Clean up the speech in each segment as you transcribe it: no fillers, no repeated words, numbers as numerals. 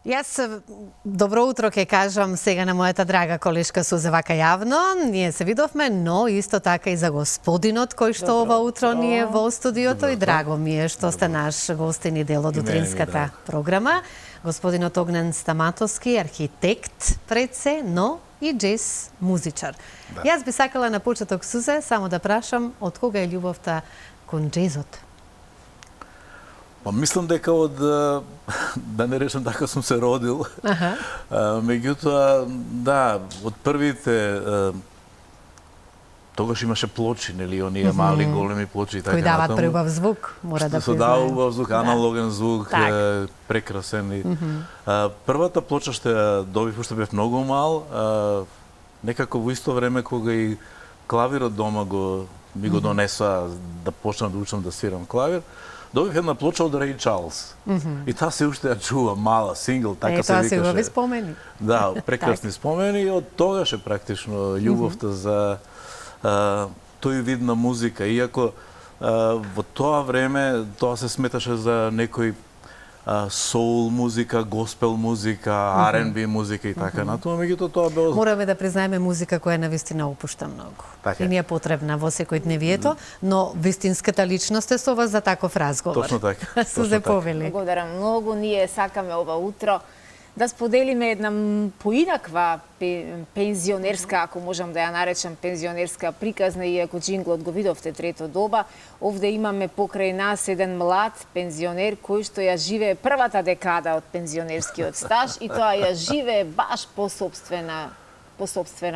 Јас добро утро ќе кажам сега на мојата драга колешка Сузе вака јавно. Ние се видовме, но исто така и за господинот кој што ова утро ни е во студиото и драго ми е што сте наш гостин и дел од утринската програма. Господинот Огнен Стаматовски, архитект пред се, но и джез музичар. Јас би сакала на почеток, Сузе, само да прашам од кога е љубовта кон джезот? Па мислам дека од да не речам така сум се родил. Меѓутоа, да, од првите тогаш имаше плочи, нели, оние мали големи плочи и така кои дават преубав звук, мора да признаем. Дава убав звук, аналоген звук, прекрасен. Првата плоча што ја добив уште бев многу мал, некако во исто време кога и клавирот дома ми го донесоа да почнам да учам да свирам клавир. Добив една плоча од Рей Чарлс. И таа се уште ја чува, мала, сингл, така се викаше. Тоа се убави спомени. Да, прекрасни спомени и од тогаш е практично љубовта за тој вид на музика. Иако во тоа време тоа се сметаше за некој соул музика, госпел музика, R&B музика и така натаму, меѓутоа тоа бе... Мораме да признаеме музика која навистина опушта многу. И ни е потребна во секојдневието, но вистинската личност е со вас за таков разговор. Точно така. Сузе повели. Благодарам многу. Ние сакаме ова утро да споделиме една поинаква пензионерска, ако можам да ја наречам пензионерска приказна, иако джинглот го видовте трето доба. Овде имаме покрај нас еден млад пензионер кој што ја живее првата декада од пензионерскиот стаж и тоа ја живее баш по собствена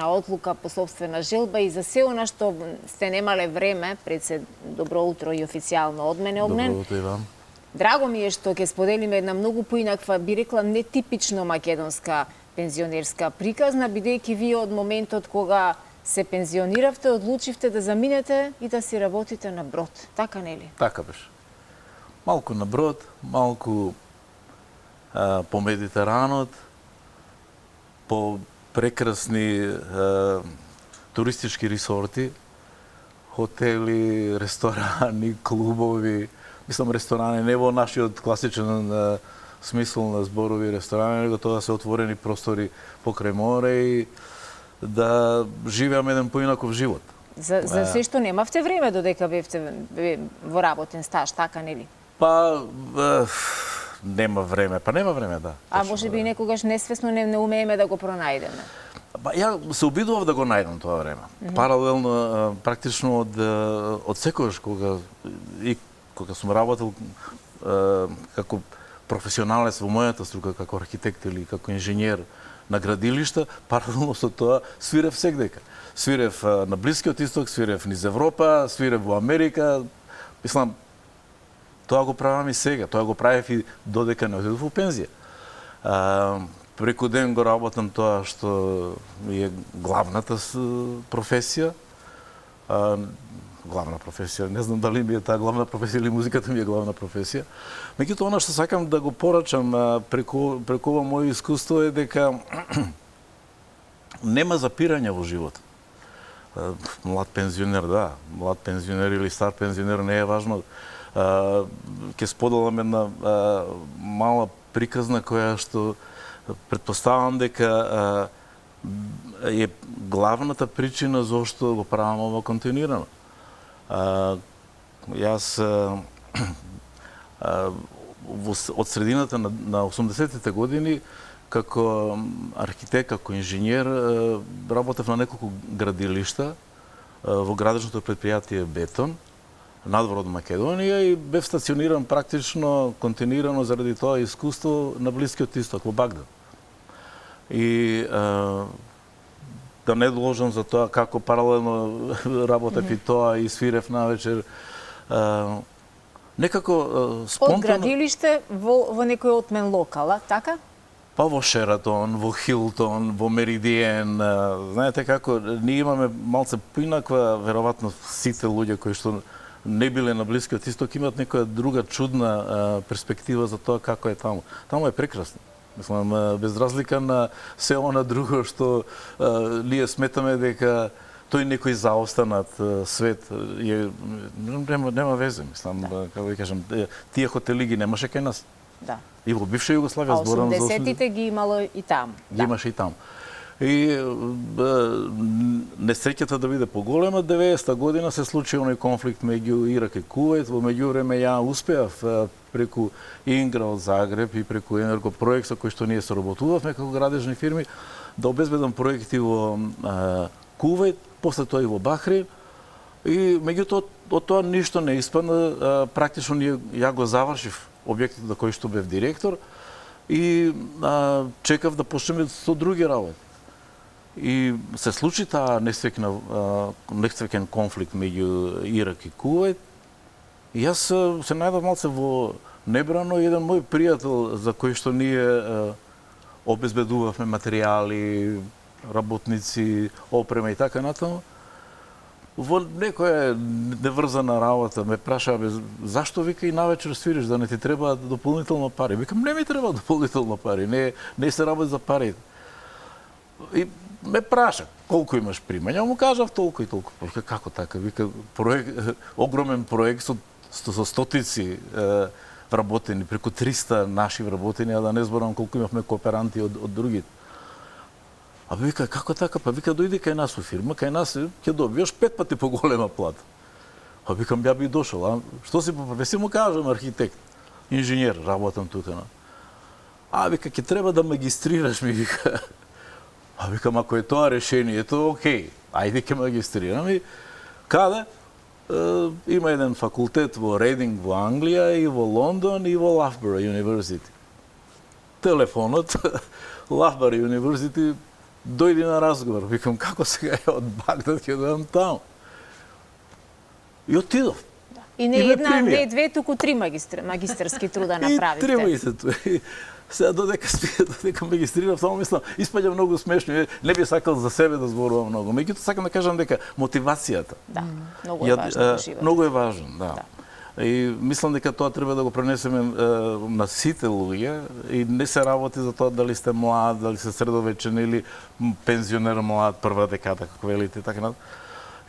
одлука, по собствена желба и за се она што сте немале време, пред се добро утро и официјално од мене, Огнен. Добро утро и вам. Драго ми е што ќе споделиме една многу поинаква, би рекла, нетипично македонска пензионерска приказна, бидејќи вие од моментот кога се пензиониравте, одлучивте да заминете и да си работите на брод. Така нели? Така беше. Малку на брод, малку по Медитеранот, по прекрасни туристички ресорти, хотели, ресторани, клубови. Мислам, ресторани не во нашиот класичен смисол на зборови ресторани, него тоа се отворени простори покрај море и да живеаме еден поинаков живот. За се што немавте време додека бевте во работен стаж, така нели? Па нема време, да. А може би некогаш несвесно не умееме да го пронајдеме. Па ја се обидував да го најдам тоа време. Паралелно, практично од секогаш кога сум работел како професионалец во мојата струка, како архитект или како инженер на градилишта, паралелно со тоа свирев секдека. Свирев на Блискиот Исток, свирев низ Европа, свирев во Америка. Мислам, тоа го правам и сега, тоа го правев и додека не одидов во пензија. Преку ден го работам тоа што ми е главната професија. Главна професија, не знам дали ми е таа главна професија или музиката ми е главна професија. Меѓутоа, она што сакам да го порачам преку ова моје искуство е дека нема запирање во живот. Млад пензионер, да, млад пензионер или стар пензионер не е важно. Ќе споделам една мала приказна која што претпоставам дека е главната причина зошто го правам ова континуирано. Јас од средината на 80-тите години како архитект, како инженер работев на неколку градилишта во градежното предпријатие Бетон, надвор од Македонија и бев стациониран практично континуирано заради тоа искуство на Блискиот Исток во Багдад. И да не должам за тоа како паралелно работев и тоа и свирев навечер. Некако спонтано... Од градилиште во некој отмен локал, така? Па во Шератон, во Хилтон, во Меридиен. Знаете како, ние имаме малце поинаква, веројатно сите луѓе кои што не биле на Блискиот Исток имаат некоја друга чудна перспектива за тоа како е таму. Таму е прекрасно. Мислам, без разлика на се она друго што ние сметаме дека тој некој заостанат свет нема везе, мислам, како ви кажам, тие хотели ги немаше кај нас. Да. И во бивша Југославија, А зборам за 80-тите ги имало и таму. ги имаше и таму. И несреќата да биде поголема, 90-та година се случи оној конфликт меѓу Ирак и Кувејт. Во меѓувреме ја успеав преку Ингра од Загреб и преку Енергопроект со кој што ние соработувавме како градежни фирми да обезбедам проекти во Кувејт, после тоа и во Бахрейн. И меѓутоа од тоа ништо не испадна, практично ја го завршив објектот на кој што бев директор и чекав да почнеме со други работи. И се случи таа несвеќен конфликт меѓу Ирак и Кувејт. И јас се најдов малце во небрано. Еден мој пријател за кој што ние обезбедувавме материјали, работници, опрема и така натаму, во некоја неврзана работа ме праша, зашто вика и навечер свириш, да не ти треба дополнително пари? Викам, не ми треба дополнително пари, не се работи за пари. И ме праша, колку имаш примања? Му кажав толку и толку. Вика, како така? Вика, огромен проект со стотици вработени, преку 300 наши вработени, а да не зборам колку имавме кооперанти од другите. А вика, како така? Па вика, дојди кај нас у фирма, кај нас ќе добиеш 5 пати поголема плата. А викам, ја би дошол, а што си по професија? Му кажам, архитект, инженер, работам тука. А вика, ќе треба да магистрираш, ми вика. А викам, ако е тоа решението, окей, ајде ќе магистрирам. И каде? Има еден факултет во Рейдинг во Англија и во Лондон и во Лафборо University. Телефонот, Лафборо University, дојди на разговор. Викам, како сега ја од Багдад ќе дојдам таму? И отидов. И не една, не две, туку 3 магистерски труда направите. И 3 магистерски. Сега додека магистрирав, само мислам, испаѓа многу смешно. Не би сакал за себе да зборувам многу. Меѓутоа сакам да кажам дека мотивацијата. Да, многу е важно во животот. Многу е важно, да. И мислам дека тоа треба да го пренесеме на сите луѓе и не се работи за тоа дали сте млад, дали сте средовечен или пензионер млад, прва декада, како велите, така натаму.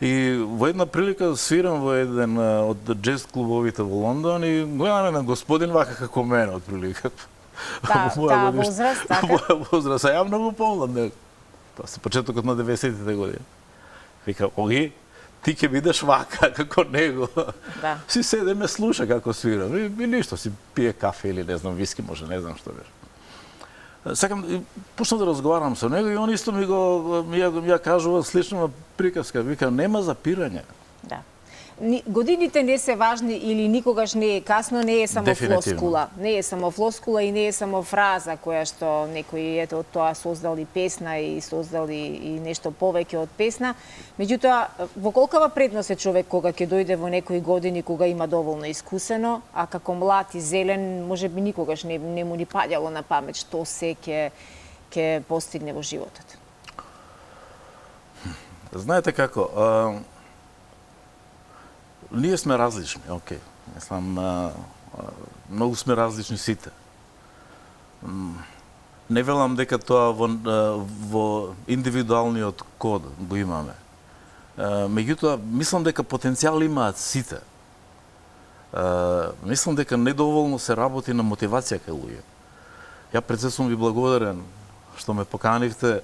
И во една прилика свирам во еден од джез клубовите во Лондон и гледам еден господин вака како мене од прилика. Таа возраст, така? Возраст, а ја многу помлад. Тоа се почетокот на 90-тите години. Вика, оги, ти ќе бидеш вака како него. Да. Си седе ме слуша како свирам и ништо, си пие кафе или не знам, виски може, не знам што беше. Сакам, почнав да разговарам со него и он исто ми ја кажува слична приказка. Вика, нема запирање. Да. Годините не се важни или никогаш не е касно, не е само флоскула. Не е само флоскула и не е само фраза која што некои ето од тоа создали песна и создали и нешто повеќе од песна. Меѓутоа, во колкава предност е човек кога ќе дојде во некои години кога има доволно искусено, а како млад и зелен можеби никогаш не му ни паѓало на памет што се ќе постигне во животот. Знаете како, ние сме различни, окей. Мислам, многу сме различни сите. Не велам дека тоа во индивидуалниот код го имаме. Меѓутоа, мислам дека потенцијал имаат сите. Мислам дека недоволно се работи на мотивација кај луѓе. Ја пред се сум ви благодарен што ме поканивте,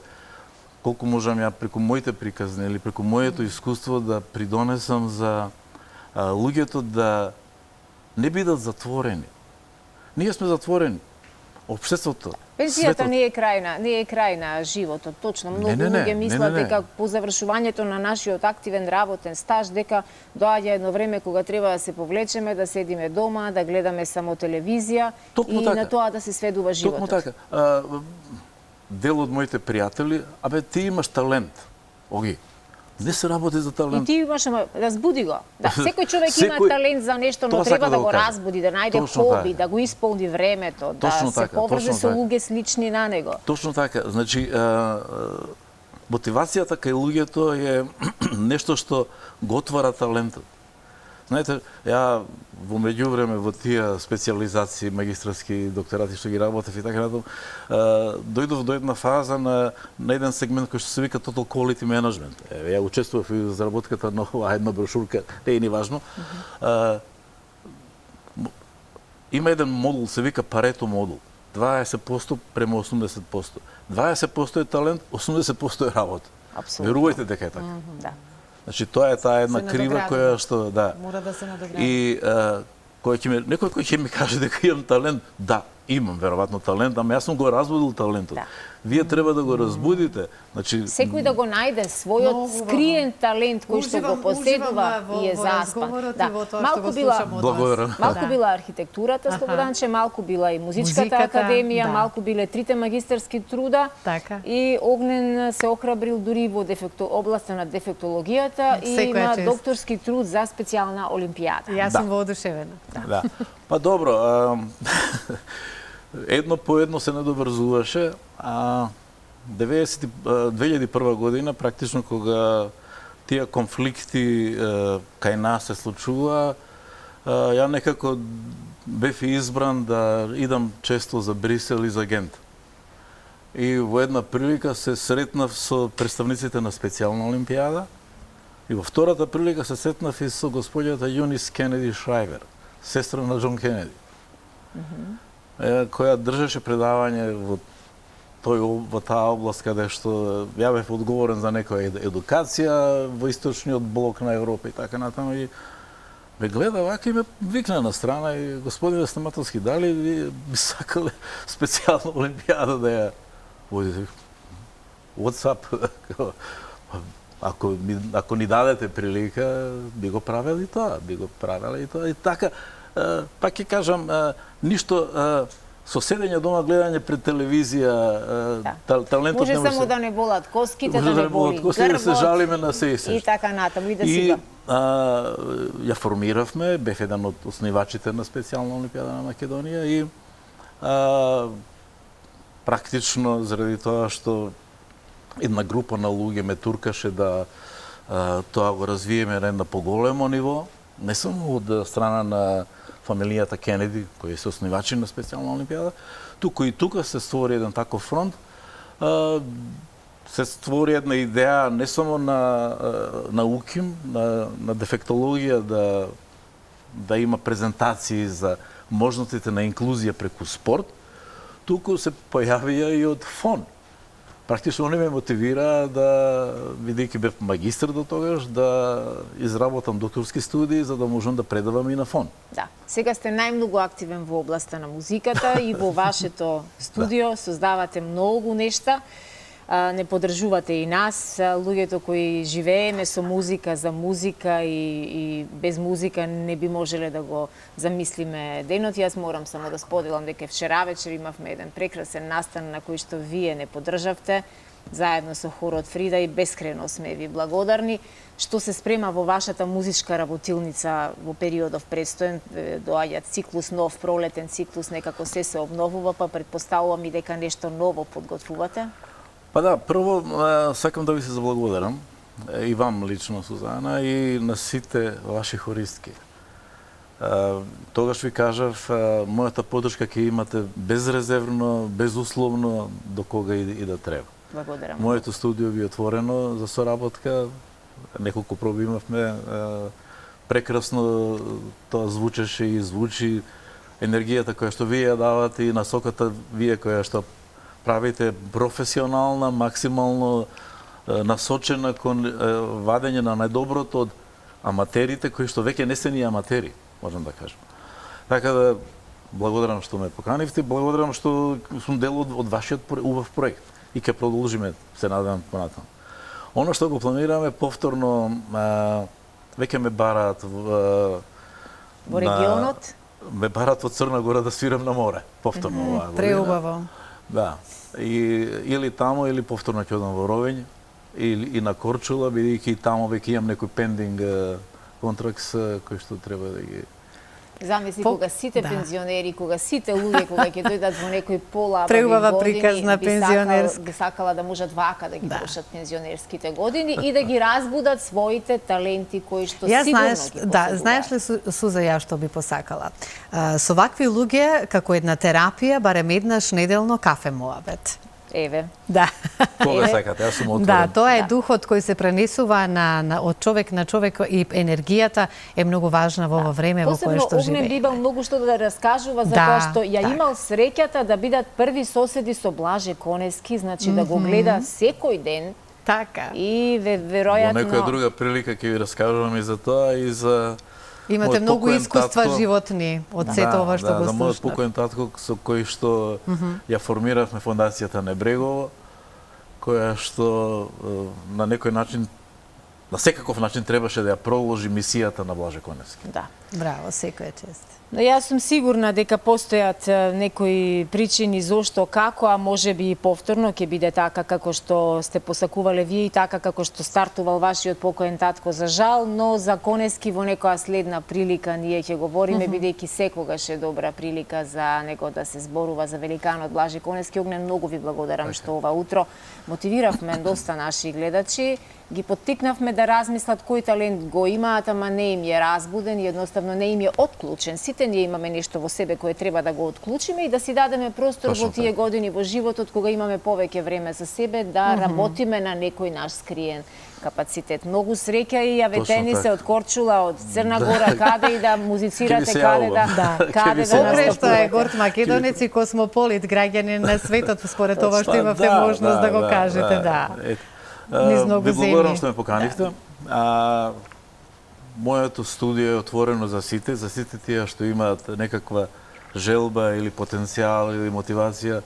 колку можам ја преку моите приказни или преку моето искуство да придонесам за луѓето да не бидат затворени. Ние сме затворени. Општеството, пензијата не е крај на животот, точно. Многу луѓе мислат дека по завршувањето на нашиот активен работен стаж дека доаѓа едно време кога треба да се повлечеме, да седиме дома, да гледаме само телевизија и на тоа да се сведува животот. Токму така. Дел од моите пријатели, ти имаш талент. Оги, не се работи за талент. И ти имаш, разбуди го. Да, секој човек има талент за нешто, но треба да го разбуди, да најде хоби, да го исполни времето, да се поврзе со луѓе слични на него. Точно така. Значи, мотивацијата кај луѓето е нешто што го отвара талентот. Знаете, ја во меѓувреме во тие специјализации, магистарски докторати што ги работев и така натаму, дојдов до една фаза на еден сегмент кој што се вика Total Quality Management. Ја учествував и во заработката на една брошурка, не е ни важно. има еден модул, се вика Парето модул. 20% према 80%. 20% е талент, 80% е работа. Апсолутно. Верувајте дека е така. Да. Значи тоа е таа една Се крива надоградува. која што да. Мора да се надогради. И некој кој ќе ми каже дека имам талент, да, имам веројатно талент, ама јас сум го разбудил талентот. Да. Вие треба да го разбудите. Значи Секој да го најде својот Много убаво. скриен талент кој што го поседува уживам и е во заспан. разговорот Да. и во тоа што Малку го била слушам од Благодарам. вас. Малку Да. била архитектурата, Слободанче, малку била и музичката Музиката, академија, да. малку биле трите магистарски труда. Така. И Огнен се охрабрил дури во областа на дефектологијата и Секоја има чест. докторски труд за специјална олимпијада. Јас Да. сум воодушевена. Да. Па добро, едно по едно се надоврзуваше, 2001 година, практично кога тие конфликти кај нас се случува, ја некако бев избран да идам често за Брисел и за Гент. И во една прилика се сретнав со представниците на специјална олимпијада и во втората прилика се сретнав и со господјата Юнис Кенеди Шрајвер, сестра на Џон Кенеди, која држеше предавање во таа област каде што ја бев одговорен за некоја едукација во источниот блок на Европа и така натаму, и ме гледа вака и ме викна на страна и господине Стаматовски, дали ви би сакале специјална олимпијада да ја водите? What's up? Ако ни дадете прилика, би го правел и тоа, и така, пак ќе кажам, ништо со седење дома, гледање пред телевизија, талентот Може не може само да не болат коските, да може не боли да се грбот жалиме на се и се. и така натаму и да си И го. ја формиравме, бев еден од основачите на специјална олимпијада на Македонија и практично заради тоа што една група на луѓе ме туркаше да тоа го развиеме на едно поголемо ниво, не само од страна на фамилијата Кенеди, кои се основачи на специјална олимпијада, туку и тука се створи еден таков фронт, се створи една идеја не само на УКИМ, на дефектологија да има презентации за можностите на инклузија преку спорт, туку се појавија и од ФОН. Практично они ме мотивира да, бидејќи бев магистар до тогаш, да изработам докторски студии за да можам да предавам и на ФОН. Да. Сега сте најмногу активен во областа на музиката и во вашето студио создавате многу нешта. Не поддржувате и нас, луѓето кои живееме со музика, за музика и без музика не би можеле да го замислиме денот. Јас морам само да споделам дека вчера вечер имавме еден прекрасен настан на кој што вие не поддржавте, заедно со хорот Фрида, и бескрено сме ви благодарни. Што се спрема во вашата музичка работилница во периодов предстоен, доаѓа циклус нов, пролетен циклус, некако се обновува, па претпоставувам и дека нешто ново подготвувате? Па да, прво сакам да ви се заблагодарам, и вам лично, Сузана, и на сите ваши хористки. Тогаш ви кажав, мојата поддршка ќе имате безрезервно, безусловно, до кога и да треба. Благодарам. Моето студио ви е отворено за соработка, неколку проби имавме, прекрасно тоа звучеше и звучи, енергијата која што вие ја давате и насоката вие која што правите професионална, максимално насочена кон вадење на најдоброто од аматерите кои што веќе не се ни аматери, можам да кажам. Така да благодарам што ме поканивте, благодарам што сум дел од вашиот убав проект и ќе продолжиме, се надевам понатаму. Оно што го планираме повторно, веќе ме бараат во регионот? Ме бараат во Црна Гора да свирам на море, повторно оваа година. Преубаво. Да. Или тамо, или повторно ќе одам во Ровење, и на Корчула, бидејќи и тамо веќе имам некој пендинг контракт кој што треба да ги... Замисли кога сите пензионери, кога сите луѓе кога ќе дојдат во некој полабави Преубава години, приказ на пензионерски. би сакала да можат вака да ги трошат пензионерските години и да ги разбудат своите таленти кои што сигурно ги поседуваат. Да, знаеш ли, Суза, ја што би посакала? Со вакви луѓе, како една терапија, барем еднаш неделно кафе моабет. Еве. Да. Кога сакате, јас сум отворен. Да, тоа е духот кој се пренесува од човек на човек и енергијата е многу важна во ова време во кое што Огнен би живееме. имал многу што да раскажува за Да, тоа што ја така. имал среќата да бидат први соседи со Блаже Конески, значи да го гледа секој ден Така. и Во веројатно некоја друга прилика ќе ви раскажувам и за тоа и за Имате мојот многу покоен искуства татко. животни од сето ова што го за мојот слушнав. покоен татко со кој што ја формиравме фондацијата Небрегово, која што на некој начин, на секаков начин требаше да ја продолжи мисијата на Блаже Конески. Да. Браво, секој е чест. Но јас сум сигурна дека постојат некои причини зошто, како, а може би и повторно ќе биде така како што сте посакувале вие и така како што стартувал вашиот покоен татко за жал, но за Конески во некоја следна прилика ние ќе говориме, бидејќи секогаш е добра прилика за него да се зборува за великанот Блаже Конески. Огнен, многу ви благодарам што ова утро мотивиравме доста наши гледачи, ги поттикнавме да размислат кој талент го имаат, ама не им е разбуден и едноставно не им е отклучен. Сите ние имаме нешто во себе кое треба да го отклучиме и да си дадеме простор Точно во тие така. години во животот кога имаме повеќе време за себе да работиме на некој наш скриен капацитет. Многу среќа и јавете се така. од Корчула, од Црна Гора, каде и да Ќе музицирате, ви се каде јавувам. да, Ќе каде ви се да јавувам. Добре што е настапувате. горд македонец и космополит, граѓанин на светот, според ова што имавте Да, можност да го кажете, да. Низ многу Ви благодарам земји. што ме поканивте. Моето студио е отворено за сите тие што имаат некаква желба или потенцијал или мотивација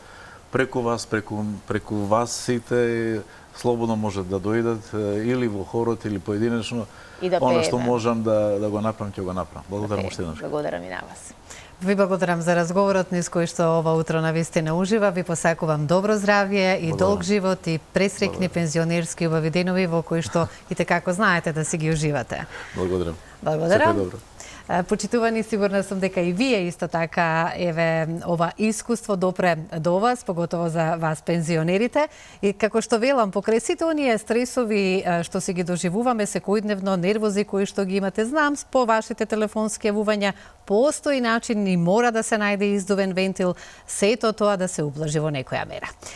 преку вас, преку вас сите слободно можат да дојдат или во хорот или поединечно. И да Она што пееме. можам да го направам, ќе го направам. Благодарам уште еднаш. Благодарам и на вас. Ви благодарам за разговорот низ кој што ова утро навистина ужива. Ви посакувам добро здравје и долг живот и пресрекни пензионерски убави денови во кои што и како знаете да си ги уживате. Благодарам. Благодарам. Секој добро. Почитувани, сигурна сум дека и вие исто така ова искуство допре до вас, поготово за вас пензионерите. И како што велам, покрај сите оние стресови што си ги доживуваме секојдневно, нервози кои што ги имате, знам по вашите телефонски јавувања, постои начин и мора да се најде издувен вентил, сето тоа да се ублажи во некоја мера.